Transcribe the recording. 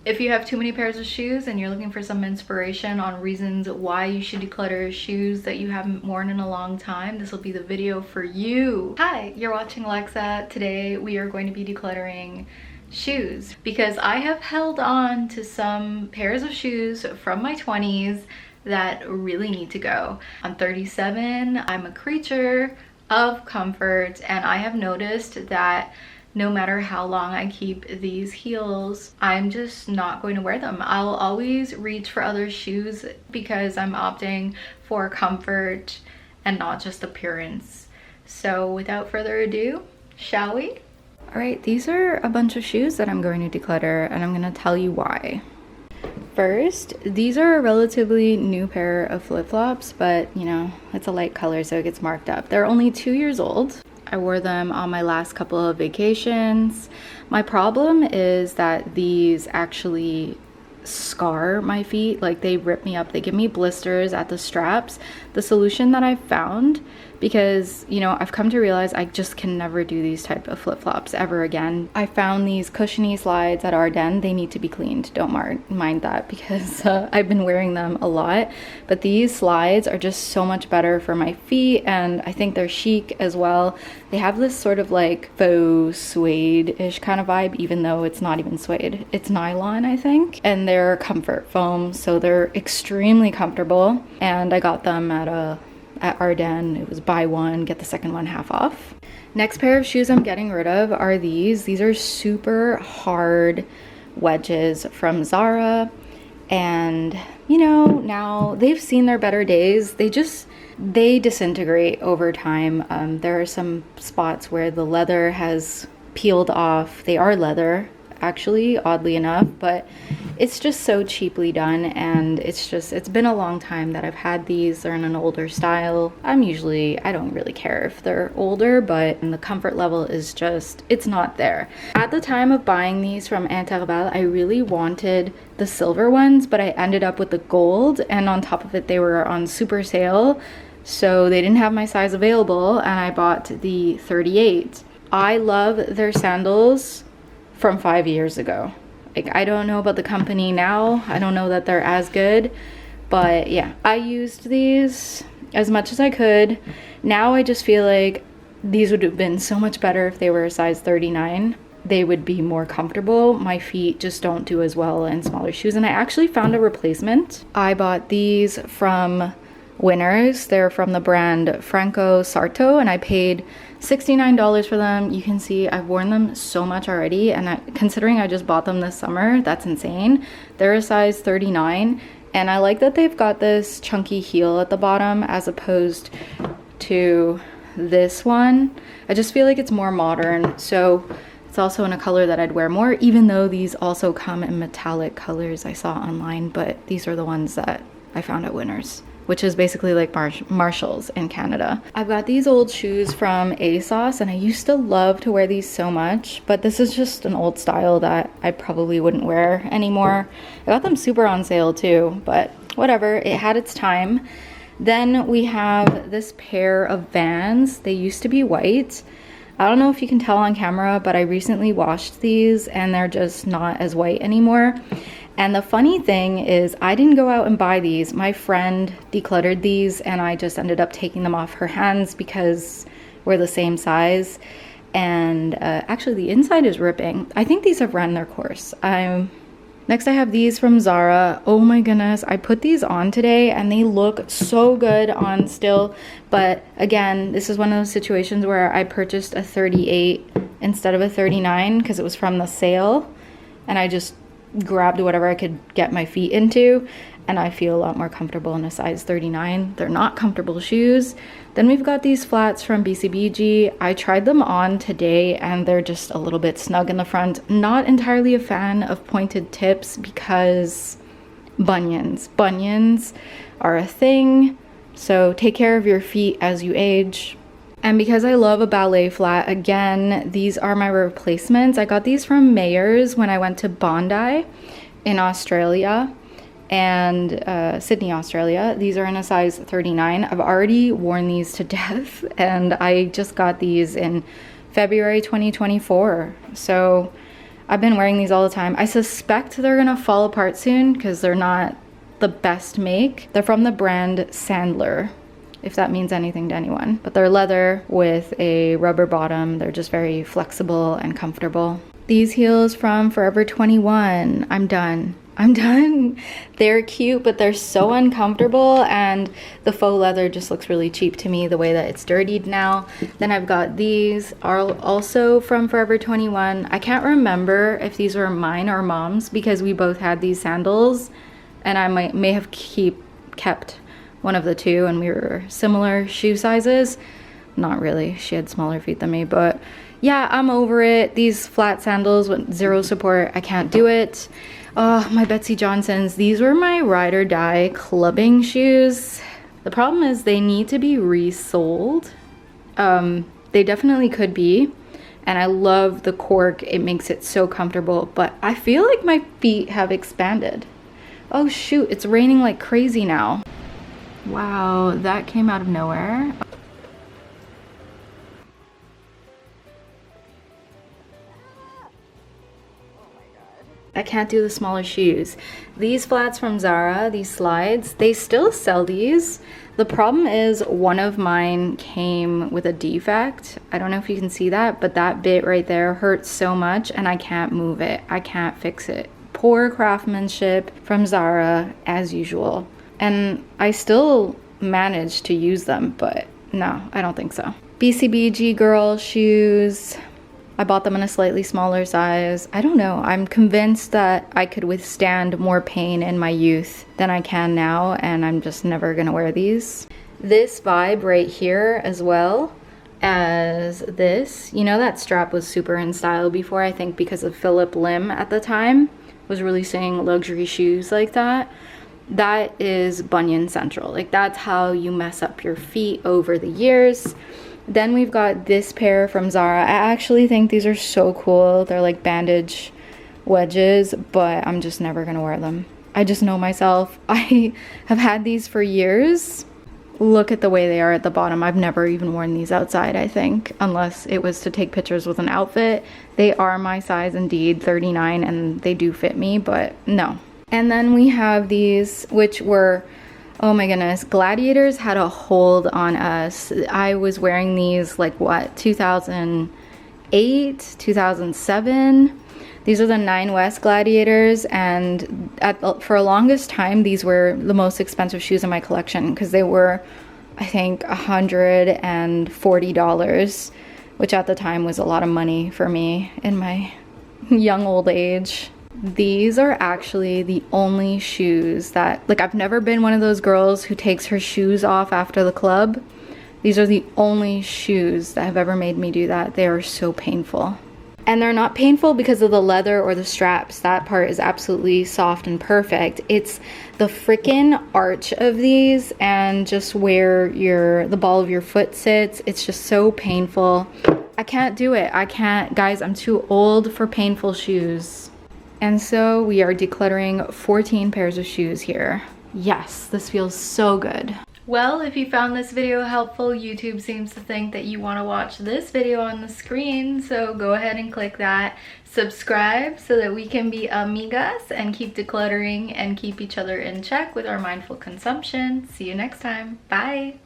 If you have too many pairs of shoes and you're looking for some inspiration on reasons why you should declutter shoes that you haven't worn in a long time, this will be the video for you. Hi, you're watching Alexa. Today we are going to be decluttering shoes because I have held on to some pairs of shoes from my 20s that really need to go. I'm 37, I'm a creature of comfort, and I have noticed that no matter how long I keep these heels, I'm just not going to wear them. I'll always reach for other shoes because I'm opting for comfort and not just appearance. So without further ado, shall we? All right, these are a bunch of shoes that I'm going to declutter, and I'm gonna tell you why. First, these are a relatively new pair of flip-flops, but you know, it's a light color so it gets marked up. They're only 2 years old. I wore them on my last couple of vacations. My problem is that these actually scar my feet, like they rip me up, they give me blisters at the straps. The solution that I've found, because you know, I've come to realize I just can never do these type of flip-flops ever again. I found these cushiony slides at Ardennes. They need to be cleaned, don't mind that, because I've been wearing them a lot, but these slides are just so much better for my feet, and I think they're chic as well. They have this sort of like faux suede-ish kind of vibe, even though it's not even suede, it's nylon, I think, and they're comfort foam, so they're extremely comfortable. And I got them at Ardennes. It was buy one get the second one half off. Next pair of shoes I'm getting rid of are these are super hard wedges from Zara, and you know, now they've seen their better days. They disintegrate over time. There are some spots where the leather has peeled off. They are leather, actually, oddly enough, but it's just so cheaply done, and it's been a long time that I've had these. They're in an older style. I don't really care if they're older, but the comfort level is just, it's not there. At the time of buying these from Interval, I really wanted the silver ones, but I ended up with the gold, and on top of it, they were on super sale, so they didn't have my size available, and I bought the 38. I love their sandals from 5 years ago. Like, I don't know about the company now. I don't know that they're as good, but yeah, I used these as much as I could. Now I just feel like these would have been so much better if they were a size 39. They would be more comfortable. My feet just don't do as well in smaller shoes, and I actually found a replacement. I bought these from Winners. They're from the brand Franco Sarto, and I paid $69 for them. You can see I've worn them so much already, and considering I just bought them this summer, that's insane. They're a size 39, and I like that they've got this chunky heel at the bottom as opposed to this one. I just feel like it's more modern, so it's also in a color that I'd wear more, even though these also come in metallic colors I saw online, but these are the ones that I found at Winners, which is basically like Marshalls in Canada. I've got these old shoes from ASOS, and I used to love to wear these so much, but this is just an old style that I probably wouldn't wear anymore. I got them super on sale too, but whatever, it had its time. Then we have this pair of Vans. They used to be white. I don't know if you can tell on camera, but I recently washed these and they're just not as white anymore. And the funny thing is, I didn't go out and buy these. My friend decluttered these, and I just ended up taking them off her hands because we're the same size. And actually, the inside is ripping. I think these have run their course. Next, I have these from Zara. Oh my goodness, I put these on today, and they look so good on still. But again, this is one of those situations where I purchased a 38 instead of a 39 because it was from the sale, and I just grabbed whatever I could get my feet into, and I feel a lot more comfortable in a size 39. They're not comfortable shoes. Then we've got these flats from BCBG. I tried them on today, and they're just a little bit snug in the front. Not entirely a fan of pointed tips because bunions are a thing, so take care of your feet as you age. And because I love a ballet flat, again, these are my replacements. I got these from Mayors when I went to Bondi in Australia, and Sydney, Australia. These are in a size 39. I've already worn these to death, and I just got these in February 2024. So I've been wearing these all the time. I suspect they're gonna fall apart soon because they're not the best make. They're from the brand Sandler, if that means anything to anyone. But they're leather with a rubber bottom. They're just very flexible and comfortable. These heels from Forever 21. I'm done. They're cute, but they're so uncomfortable, and the faux leather just looks really cheap to me the way that it's dirtied now. Then I've got these, are also from Forever 21. I can't remember if these were mine or mom's because we both had these sandals, and I may have kept one of the two, and we were similar shoe sizes. Not really, she had smaller feet than me, but yeah, I'm over it. These flat sandals with zero support, I can't do it. Oh, my Betsy Johnsons. These were my ride or die clubbing shoes. The problem is they need to be resoled. They definitely could be. And I love the cork. It makes it so comfortable. But I feel like my feet have expanded. Oh shoot, it's raining like crazy now. Wow, that came out of nowhere. I can't do the smaller shoes. These flats from Zara, these slides, they still sell these. The problem is one of mine came with a defect. I don't know if you can see that, but that bit right there hurts so much and I can't move it. I can't fix it. Poor craftsmanship from Zara as usual. And I still managed to use them, but no, I don't think so. BCBG girl shoes. I bought them in a slightly smaller size. I don't know. I'm convinced that I could withstand more pain in my youth than I can now, and I'm just never gonna wear these. This vibe right here as well as this. You know, that strap was super in style before, I think because of Philip Lim at the time was releasing luxury shoes like that. That is bunion central. Like, that's how you mess up your feet over the years. Then we've got this pair from Zara. I actually think these are so cool. They're like bandage wedges, but I'm just never gonna wear them. I just know myself. I have had these for years. Look at the way they are at the bottom. I've never even worn these outside, I think, unless it was to take pictures with an outfit. They are my size indeed, 39, and they do fit me, but no. And then we have these, which were, oh my goodness, Gladiators had a hold on us. I was wearing these like what, 2008, 2007. These are the 9 West Gladiators, and for a longest time these were the most expensive shoes in my collection because they were, I think, $140, which at the time was a lot of money for me in my young old age. These are actually the only shoes that, like, I've never been one of those girls who takes her shoes off after the club. These are the only shoes that have ever made me do that. They are so painful. And they're not painful because of the leather or the straps. That part is absolutely soft and perfect. It's the freaking arch of these and just where the ball of your foot sits. It's just so painful. I can't do it. I can't. Guys, I'm too old for painful shoes. And so we are decluttering 14 pairs of shoes here. Yes, this feels so good. Well, if you found this video helpful, YouTube seems to think that you want to watch this video on the screen, so go ahead and click that. Subscribe so that we can be amigas and keep decluttering and keep each other in check with our mindful consumption. See you next time. Bye!